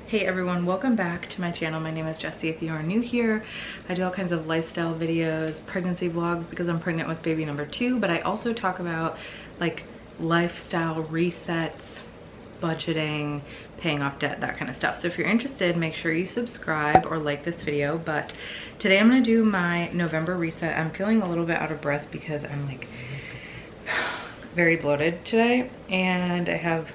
Hey everyone, welcome back to my channel. My name is Jessie. If you are new here, I do all kinds of lifestyle videos, pregnancy vlogs because I'm pregnant with baby number 2, but I also talk about like lifestyle resets, budgeting, paying off debt, that kind of stuff. So if you're interested, make sure you subscribe or like this video. But today I'm gonna do my November reset. I'm feeling a little bit out of breath because I'm like very bloated today, and I have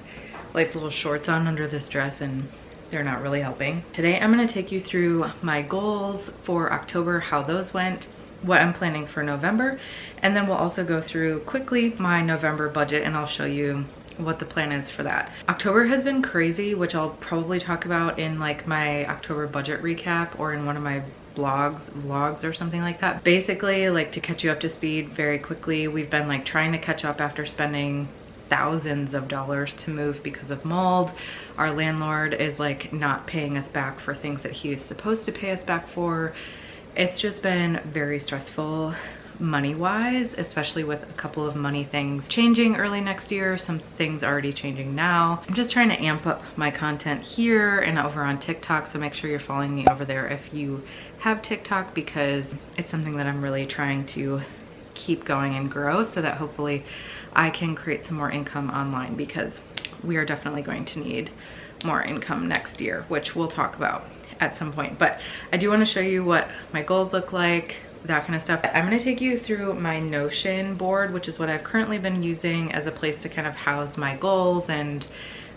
like little shorts on under this dress and they're not really helping. Today I'm going to take you through my goals for October, how those went, what I'm planning for November, and then we'll also go through quickly my November budget and I'll show you what the plan is for that. October has been crazy, which I'll probably talk about in like my October budget recap or in one of my vlogs or something like that. Basically, like to catch you up to speed very quickly, we've been like trying to catch up after spending thousands of dollars to move because of mold. Our landlord is like not paying us back for things that he is supposed to pay us back for. It's just been very stressful money-wise, especially with a couple of money things changing early next year, some things already changing now. I'm just trying to amp up my content here and over on TikTok, so make sure you're following me over there if you have TikTok, because it's something that I'm really trying to keep going and grow so that hopefully I can create some more income online, because we are definitely going to need more income next year, which we'll talk about at some point. But I do want to show you what my goals look like, that kind of stuff. I'm going to take you through my Notion board, which is what I've currently been using as a place to kind of house my goals and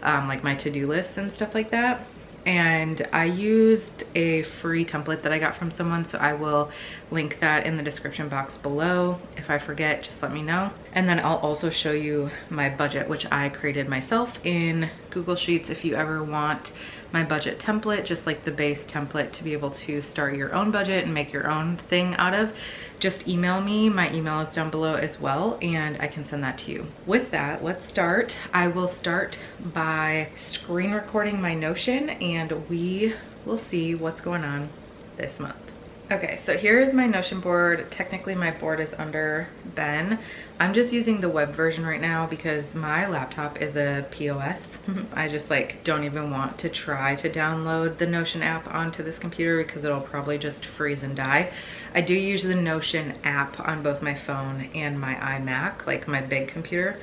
like my to-do lists and stuff like that. And I used a free template that I got from someone, so I will link that in the description box below. If I forget, just let me know. And then I'll also show you my budget, which I created myself in Google Sheets. If you ever want my budget template, just like the base template to be able to start your own budget and make your own thing out of, just email me. My email is down below as well, and I can send that to you. With that, let's start. I will start by screen recording my Notion and we will see what's going on this month. Okay, so here is my Notion board. Technically my board is under Ben. I'm just using the web version right now because my laptop is a POS. I just like don't even want to try to download the Notion app onto this computer because it'll probably just freeze and die. I do use the Notion app on both my phone and my iMac, like my big computer,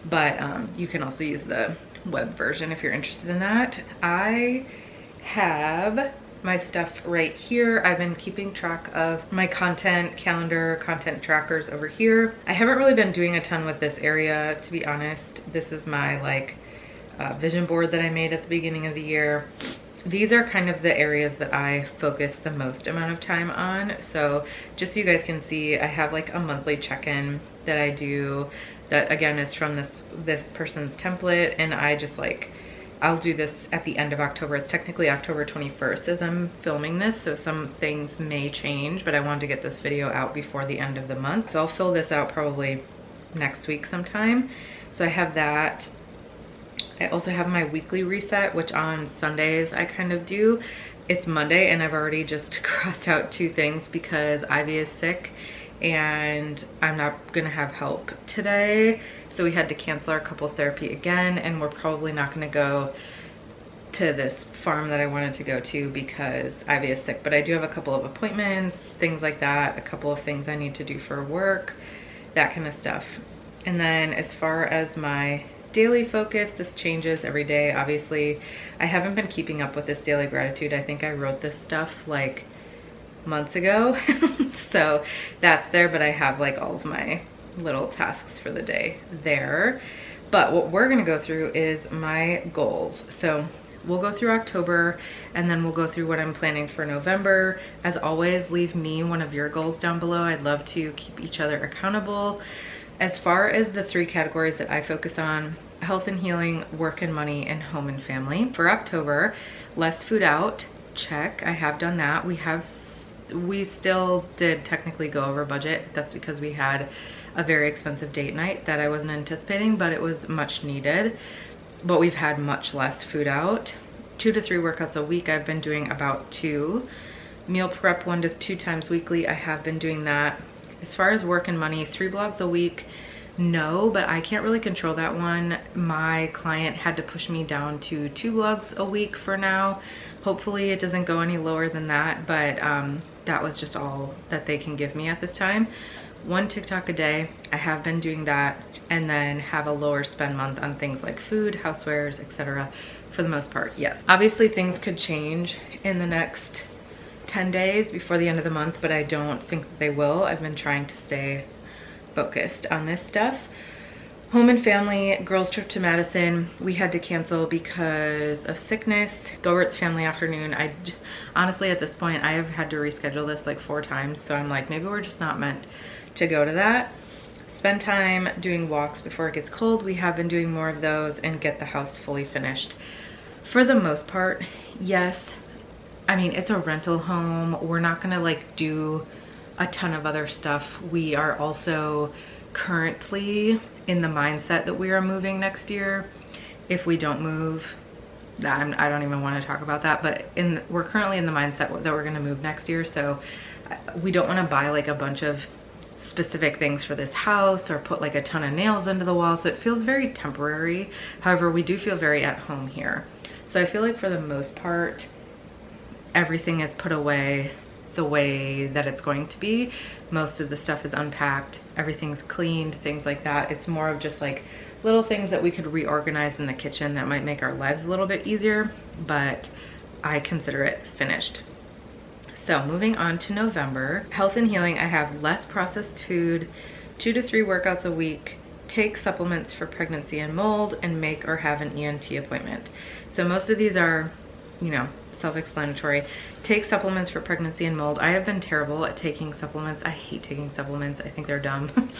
but you can also use the web version if you're interested in that. I have my stuff right here. I've been keeping track of my content calendar, content trackers over here. I haven't really been doing a ton with this area, to be honest. This is my like vision board that I made at the beginning of the year. These are kind of the areas that I focus the most amount of time on. So just so you guys can see, I have like a monthly check-in that I do that again is from this person's template, and I just like, I'll do this at the end of October. It's technically October 21st as I'm filming this, so some things may change, but I wanted to get this video out before the end of the month. So I'll fill this out probably next week sometime. So I have that. I also have my weekly reset, which on Sundays I kind of do. It's Monday and I've already just crossed out 2 things because Ivy is sick and I'm not gonna have help today. So we had to cancel our couples therapy again, and we're probably not gonna go to this farm that I wanted to go to because Ivy is sick. But I do have a couple of appointments, things like that, a couple of things I need to do for work, that kind of stuff. And then as far as my daily focus, this changes every day. Obviously, I haven't been keeping up with this daily gratitude. I think I wrote this stuff like months ago. So that's there, but I have like all of my little tasks for the day there. But what we're gonna go through is my goals. So we'll go through October and then we'll go through what I'm planning for November. As always, leave me one of your goals down below. I'd love to keep each other accountable. As far as the 3 categories that I focus on, health and healing, work and money, and home and family. For October, less food out, check. I have done that. We still did technically go over budget. That's because we had a very expensive date night that I wasn't anticipating, but it was much needed. But we've had much less food out. 2 to 3 workouts a week. I've been doing about 2. Meal prep 1 to 2 times weekly. I have been doing that. As far as work and money, 3 blogs a week. No, but I can't really control that one. My client had to push me down to 2 vlogs a week for now. Hopefully it doesn't go any lower than that, but that was just all that they can give me at this time. 1 TikTok a day. I have been doing that, and then have a lower spend month on things like food, housewares, etc. for the most part, yes. Obviously things could change in the next 10 days before the end of the month, but I don't think they will. I've been trying to stay focused on this stuff. Home and family, girls trip to Madison, we had to cancel because of sickness. Goert's family afternoon, honestly at this point I have had to reschedule this like 4 times, so I'm like, maybe we're just not meant to go to that. Spend time doing walks before it gets cold. We have been doing more of those, and get the house fully finished. For the most part, yes. I mean, it's a rental home. We're not gonna like do a ton of other stuff. We are also currently in the mindset that we are moving next year. If we don't move, I don't even want to talk about that, but we're currently in the mindset that we're going to move next year. So we don't want to buy like a bunch of specific things for this house or put like a ton of nails into the wall. So it feels very temporary. However, we do feel very at home here. So I feel like for the most part, everything is put away the way that it's going to be. Most of the stuff is unpacked, everything's cleaned, things like that. It's more of just like little things that we could reorganize in the kitchen that might make our lives a little bit easier, but I consider it finished. So moving on to November, health and healing. I have less processed food, 2 to 3 workouts a week, take supplements for pregnancy and mold, and make or have an ENT appointment. So most of these are, you know, self-explanatory. Take supplements for pregnancy and mold. I have been terrible at taking supplements. I hate taking supplements. I think they're dumb,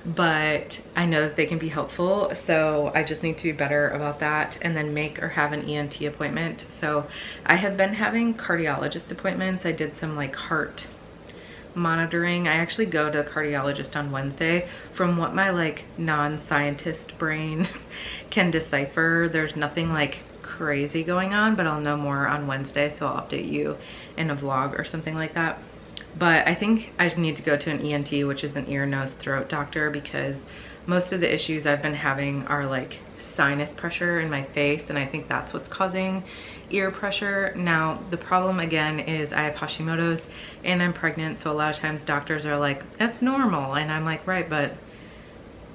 but I know that they can be helpful. So I just need to be better about that. And then make or have an ENT appointment. So I have been having cardiologist appointments. I did some like heart monitoring. I actually go to the cardiologist on Wednesday. From what my like non-scientist brain can decipher, there's nothing like crazy going on, but I'll know more on Wednesday, so I'll update you in a vlog or something like that. But I think I need to go to an ENT, which is an ear, nose, throat doctor, because most of the issues I've been having are like sinus pressure in my face, and I think that's what's causing ear pressure. Now the problem again is I have Hashimoto's and I'm pregnant, so a lot of times doctors are like, that's normal, and I'm like, right, but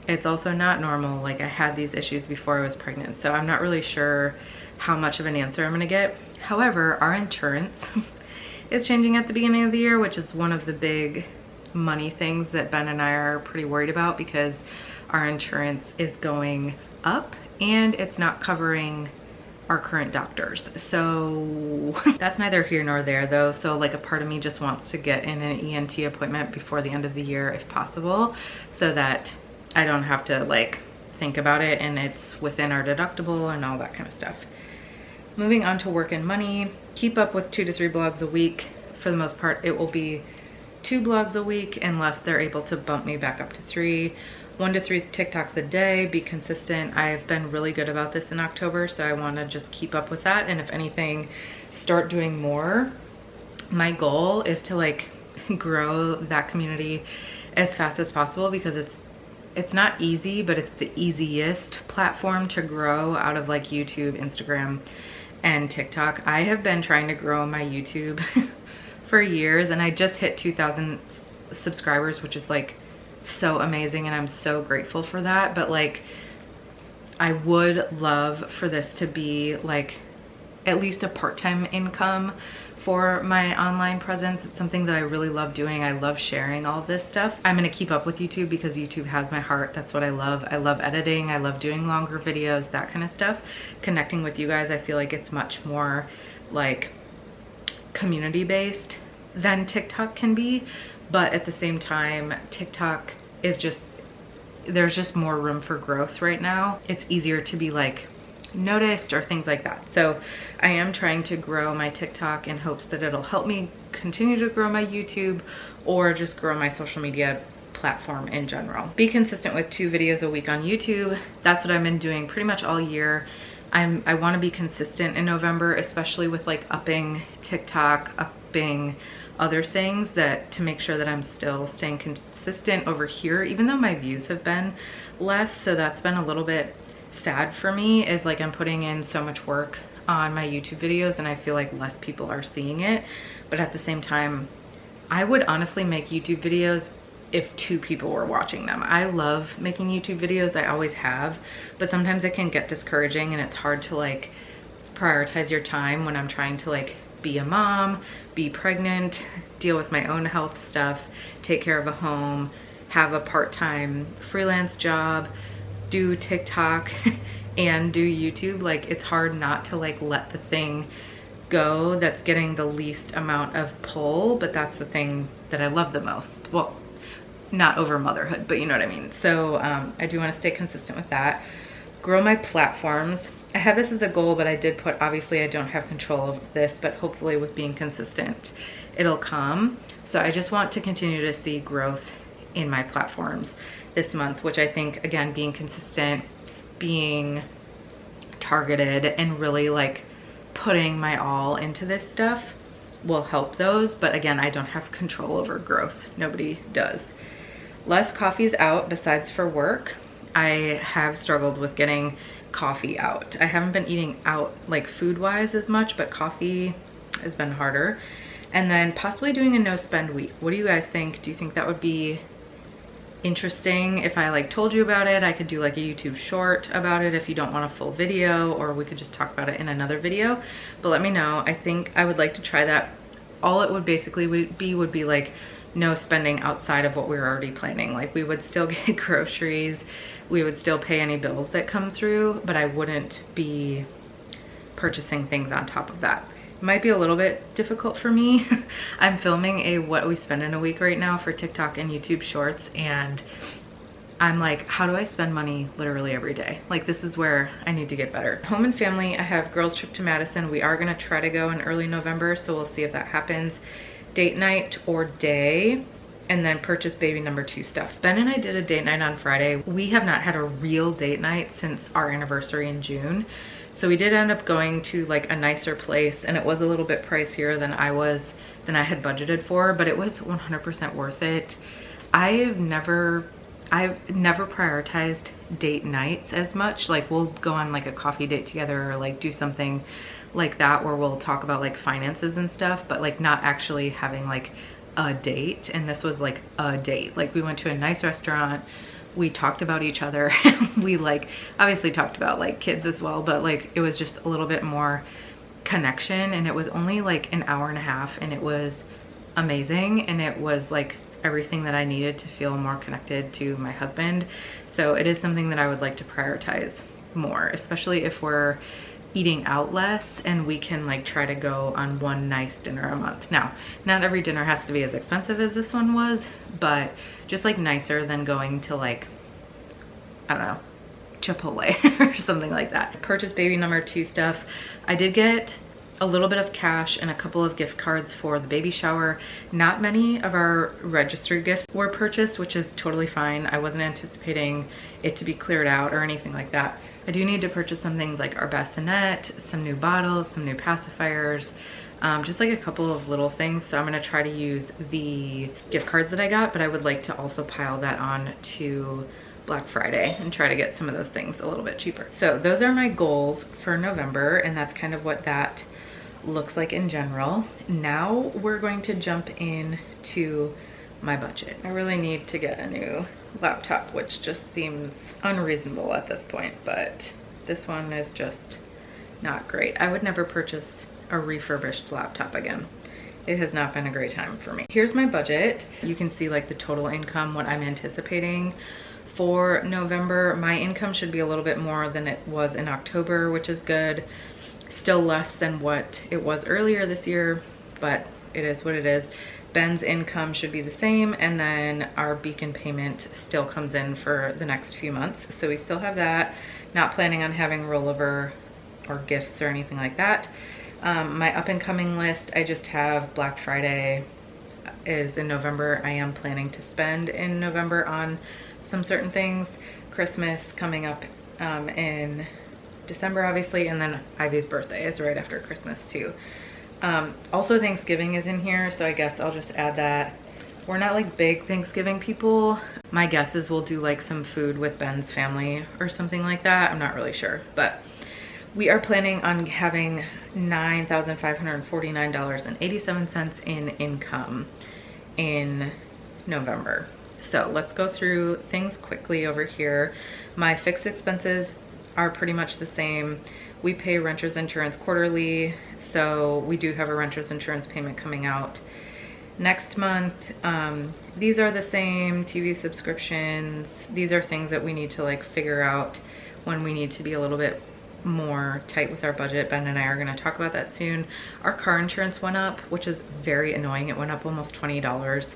it's also not normal. Like I had these issues before I was pregnant, so I'm not really sure how much of an answer I'm gonna get. However, our insurance is changing at the beginning of the year, which is one of the big money things that Ben and I are pretty worried about, because our insurance is going up and it's not covering our current doctors. So that's neither here nor there though. So like a part of me just wants to get in an ENT appointment before the end of the year if possible, so that I don't have to like think about it and it's within our deductible and all that kind of stuff. Moving on to work and money, keep up with 2 to 3 blogs a week. For the most part, it will be 2 blogs a week unless they're able to bump me back up to 3. 1 to 3 TikToks a day, be consistent. I've been really good about this in October, so I want to just keep up with that. And if anything, start doing more. My goal is to like grow that community as fast as possible, because it's not easy, but it's the easiest platform to grow out of like YouTube, Instagram, and TikTok. I have been trying to grow my YouTube for years, and I just hit 2,000 subscribers, which is like so amazing, and I'm so grateful for that. But like, I would love for this to be like at least a part-time income for my online presence. It's something that I really love doing. I love sharing all of this stuff. I'm gonna keep up with YouTube because YouTube has my heart. That's what I love. I love editing. I love doing longer videos, that kind of stuff. Connecting with you guys, I feel like it's much more like community-based than TikTok can be. But at the same time, TikTok is just, there's just more room for growth right now. It's easier to be like noticed or things like that. So I am trying to grow my TikTok in hopes that it'll help me continue to grow my YouTube or just grow my social media platform in general. Be consistent with 2 videos a week on YouTube. That's what I've been doing pretty much all year. I want to be consistent in November, especially with like upping TikTok, upping other things, that to make sure that I'm still staying consistent over here, even though my views have been less. So that's been a little bit sad for me, is like I'm putting in so much work on my YouTube videos and I feel like less people are seeing it. But at the same time, I would honestly make YouTube videos if 2 people were watching them. I love making YouTube videos, I always have, but sometimes it can get discouraging and it's hard to like prioritize your time when I'm trying to like be a mom, be pregnant, deal with my own health stuff, take care of a home, have a part-time freelance job, do TikTok and do YouTube. Like it's hard not to like let the thing go that's getting the least amount of pull, but that's the thing that I love the most. Well, not over motherhood, but you know what I mean. So I do want to stay consistent with that. Grow my platforms. I have this as a goal, but I did put, obviously I don't have control of this, but hopefully with being consistent, it'll come. So I just want to continue to see growth in my platforms this month, which I think, again, being consistent, being targeted, and really like putting my all into this stuff will help those. But again, I don't have control over growth. Nobody does. Less coffees out besides for work. I have struggled with getting coffee out. I haven't been eating out like food wise as much, but coffee has been harder. And then possibly doing a no spend week. What do you guys think? Do you think that would be interesting if I like told you about it? I could do like a YouTube short about it if you don't want a full video, or we could just talk about it in another video. But let me know. I think I would like to try that. All it would basically would be like no spending outside of what we were already planning. Like we would still get groceries, we would still pay any bills that come through, but I wouldn't be purchasing things on top of that. It might be a little bit difficult for me. I'm filming a what we spend in a week right now for TikTok and YouTube shorts, and I'm like, how do I spend money literally every day? Like this is where I need to get better. Home and family, I have girls trip to Madison. We are gonna try to go in early November, so we'll see if that happens. Date night or day, and then purchase baby number 2 stuff. Ben and I did a date night on Friday. We have not had a real date night since our anniversary in June. So we did end up going to like a nicer place, and it was a little bit pricier than I had budgeted for, but it was 100% worth it. I've never prioritized date nights as much. Like we'll go on like a coffee date together, or like do something like that where we'll talk about like finances and stuff, but like not actually having like a date. And this was like a date. Like we went to a nice restaurant, we talked about each other. We like obviously talked about like kids as well, but like it was just a little bit more connection, and it was only like an hour and a half, and it was amazing, and it was like everything that I needed to feel more connected to my husband. So it is something that I would like to prioritize more, especially if we're eating out less and we can like try to go on one nice dinner a month. Now, not every dinner has to be as expensive as this one was, but just like nicer than going to like, I don't know, Chipotle or something like that. Purchase baby number 2 stuff. I did get a little bit of cash and a couple of gift cards for the baby shower. Not many of our registry gifts were purchased, which is totally fine. I wasn't anticipating it to be cleared out or anything like that. I do need to purchase some things like our bassinet, some new bottles, some new pacifiers, just like a couple of little things. So I'm gonna try to use the gift cards that I got, but I would like to also pile that on to Black Friday and try to get some of those things a little bit cheaper. So those are my goals for November, and that's kind of what that looks like in general. Now we're going to jump into my budget. I really need to get a new laptop, which just seems unreasonable at this point, but this one is just not great. I would never purchase a refurbished laptop again. It has not been a great time for me. Here's my budget. You can see like the total income, what I'm anticipating for November. My income should be a little bit more than it was in October, which is good. Still less than what it was earlier this year, but it is what it is. Ben's income should be the same, and then our Beacon payment still comes in for the next few months. So we still have that. Not planning on having rollover or gifts or anything like that. My up and coming list, I just have Black Friday is in November. I am planning to spend in November on some certain things. Christmas coming up in December obviously, and then Ivy's birthday is right after Christmas too. Also Thanksgiving is in here, so I guess I'll just add that. We're not like big Thanksgiving people. My guess is we'll do like some food with Ben's family or something like that. I'm not really sure, but we are planning on having $9,549.87 in income in November. So let's go through things quickly over here. My fixed expenses are pretty much the same. We pay renter's insurance quarterly, so we do have a renter's insurance payment coming out next month. These are the same. TV subscriptions, these are things that we need to like figure out when we need to be a little bit more tight with our budget. Ben and I are going to talk about that soon. Our car insurance went up, which is very annoying. It went up almost $20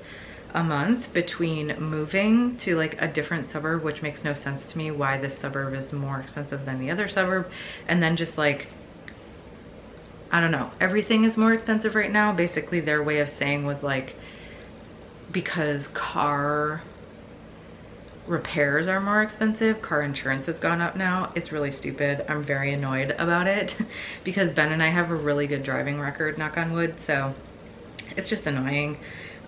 a month between moving to like a different suburb, which makes no sense to me why this suburb is more expensive than the other suburb, and then just like, I don't know, everything is more expensive right now. Basically their way of saying was like, because car repairs are more expensive, car insurance has gone up now. It's really stupid. I'm very annoyed about it because Ben and I have a really good driving record, knock on wood, so it's just annoying.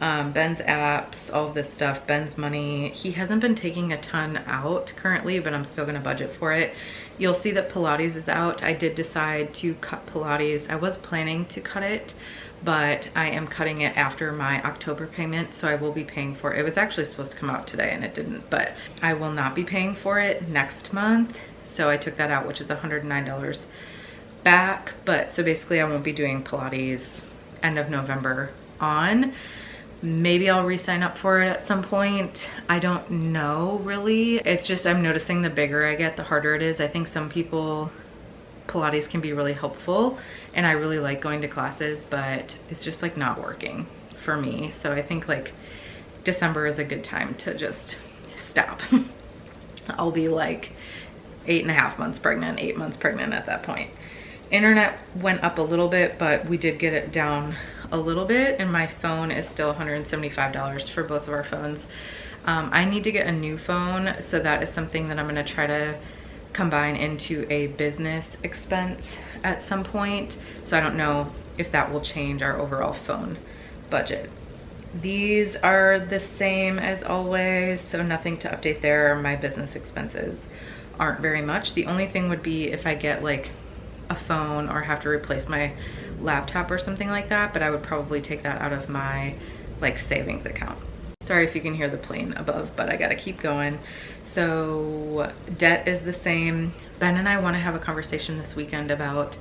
Ben's apps, all of this stuff, Ben's money. He hasn't been taking a ton out currently, but I'm still gonna budget for it. You'll see that Pilates is out. I did decide to cut Pilates. I was planning to cut it, but I am cutting it after my October payment, so I will be paying for it. It was actually supposed to come out today and it didn't, but I will not be paying for it next month. So I took that out, which is $109 back. But so basically I won't be doing Pilates end of November on. Maybe I'll re-sign up for it at some point. I don't know really. It's just I'm noticing the bigger I get, the harder it is. I think some people, Pilates can be really helpful and I really like going to classes, but it's just like not working for me. So I think like December is a good time to just stop. I'll be like 8.5 months pregnant, 8 months pregnant at that point. Internet went up a little bit, but we did get it down a little bit, and my phone is still $175 for both of our phones. I need to get a new phone, so that is something that I'm gonna try to combine into a business expense at some point. So I don't know if that will change our overall phone budget. These are the same as always, so nothing to update there. My business expenses aren't very much. The only thing would be if I get like a phone or have to replace my laptop or something like that, but I would probably take that out of my like savings account. Sorry if you can hear the plane above, but I gotta keep going. So debt is the same. Ben and I want to have a conversation this weekend about,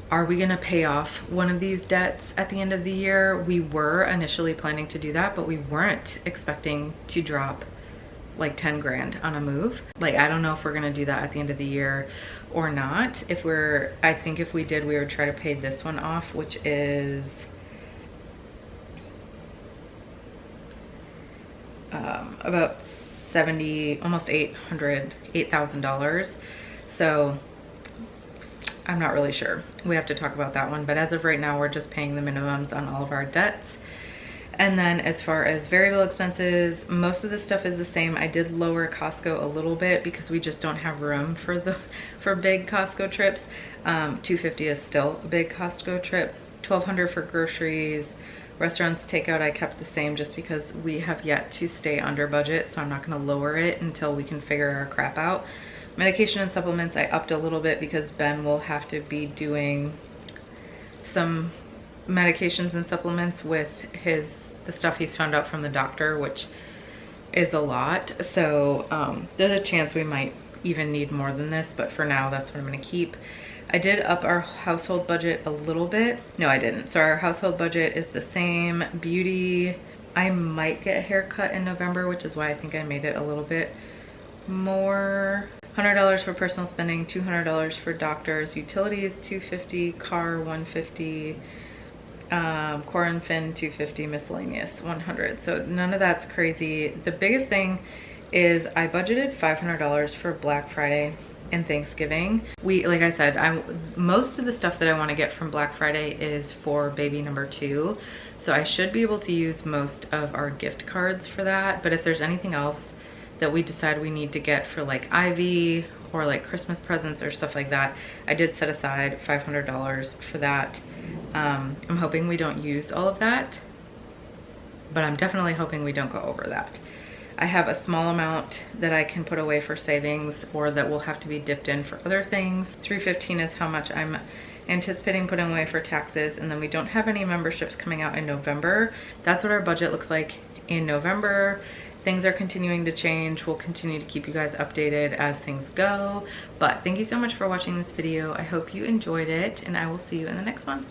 are we gonna pay off one of these debts at the end of the year? We were initially planning to do that, but we weren't expecting to drop like 10 grand on a move. Like, I don't know if we're gonna do that at the end of the year or not. I think if we did, we would try to pay this one off, which is about 70, almost $8,000. So I'm not really sure. We have to talk about that one, but as of right now, we're just paying the minimums on all of our debts. And then as far as variable expenses, most of the stuff is the same. I did lower Costco a little bit because we just don't have room for big Costco trips. $250 is still a big Costco trip. $1,200 for groceries. Restaurants takeout I kept the same just because we have yet to stay under budget, so I'm not gonna lower it until we can figure our crap out. Medication and supplements I upped a little bit because Ben will have to be doing some medications and supplements with the stuff he's found out from the doctor, which is a lot. So there's a chance we might even need more than this, but for now that's what I'm gonna keep. I did up our household budget a little bit. No, I didn't. So our household budget is the same. Beauty, I might get a haircut in November, which is why I think I made it a little bit more. $100 for personal spending, $200 for doctors, utilities $250, car $150, core and fin $250, miscellaneous $100. So none of that's crazy. The biggest thing is I budgeted $500 for Black Friday and Thanksgiving. Like I said, most of the stuff that I want to get from Black Friday is for baby number 2, so I should be able to use most of our gift cards for that. But if there's anything else that we decide we need to get for like Ivy or like Christmas presents or stuff like that. I did set aside $500 for that. I'm hoping we don't use all of that, but I'm definitely hoping we don't go over that. I have a small amount that I can put away for savings or that will have to be dipped in for other things. $315 is how much I'm anticipating putting away for taxes, and then we don't have any memberships coming out in November. That's what our budget looks like in November. Things are continuing to change. We'll continue to keep you guys updated as things go. But thank you so much for watching this video. I hope you enjoyed it, and I will see you in the next one.